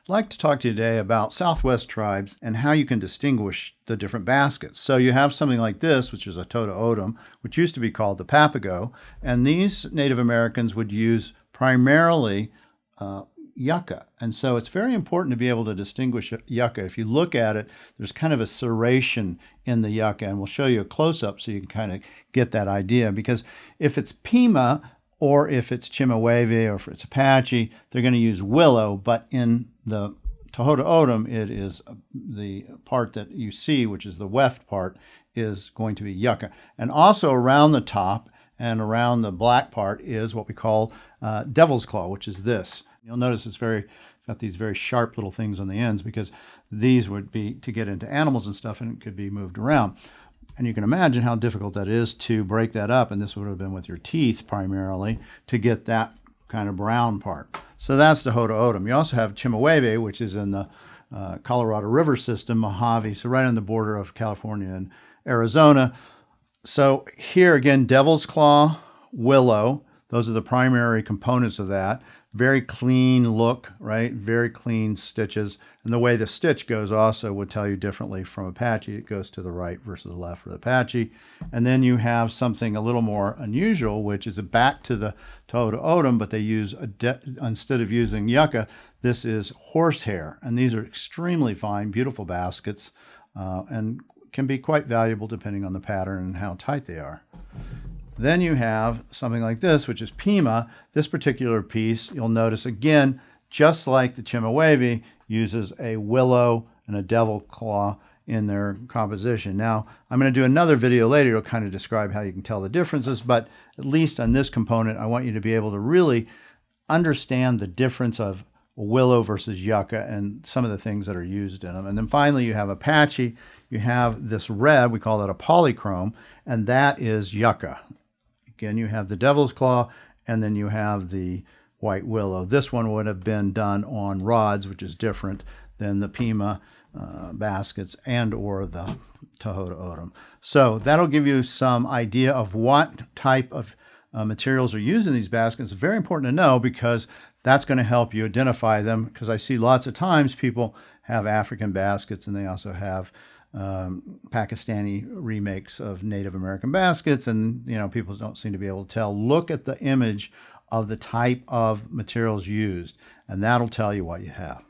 I'd like to talk to you today about Southwest tribes and how you can distinguish the different baskets. So you have something like this, which is a Tota Odom, which used to be called the Papago, and these Native Americans would use primarily Yucca. And so it's very important to be able to distinguish Yucca. If you look at it, there's kind of a serration in the Yucca, and we'll show you a close-up so you can kind of get that idea. Because if it's Pima, or if it's Chemehuevi, or if it's Apache, they're going to use willow, but in the Tota Odom, it is the part that you see, which is the weft part, is going to be Yucca. And also around the top and around the black part is what we call devil's claw, which is this. You'll notice it's got these very sharp little things on the ends because these would be to get into animals and stuff, and it could be moved around. And you can imagine how difficult that is to break that up, and this would have been with your teeth primarily to get that kind of brown part. So that's the Tota Odom. You also have Chemehuevi, which is in the Colorado River system, Mojave, so right on the border of California and Arizona. So here again, devil's claw, willow, those are the primary components of that. Very clean look, right? Very clean stitches. And the way the stitch goes also would tell you differently from Apache. It goes to the right versus the left for the Apache. And then you have something a little more unusual, which is back to the Tota Odom, but they use, instead of using yucca, this is horsehair. And these are extremely fine, beautiful baskets, and can be quite valuable depending on the pattern and how tight they are. Then you have something like this, which is Pima. This particular piece, you'll notice again, just like the Chemehuevi, uses a willow and a devil claw in their composition. Now, I'm going to do another video later to kind of describe how you can tell the differences, but at least on this component, I want you to be able to really understand the difference of willow versus yucca and some of the things that are used in them. And then finally, you have Apache. You have this red, we call that a polychrome, and that is yucca. Again, you have the devil's claw, and then you have the white willow. This one would have been done on rods, which is different than the Pima baskets and or the Tota Odom. So that'll give you some idea of what type of materials are used in these baskets. It's very important to know because that's going to help you identify them, because I see lots of times people have African baskets and they also have Pakistani remakes of Native American baskets, and people don't seem to be able to tell. Look at the image of the type of materials used, and that'll tell you what you have.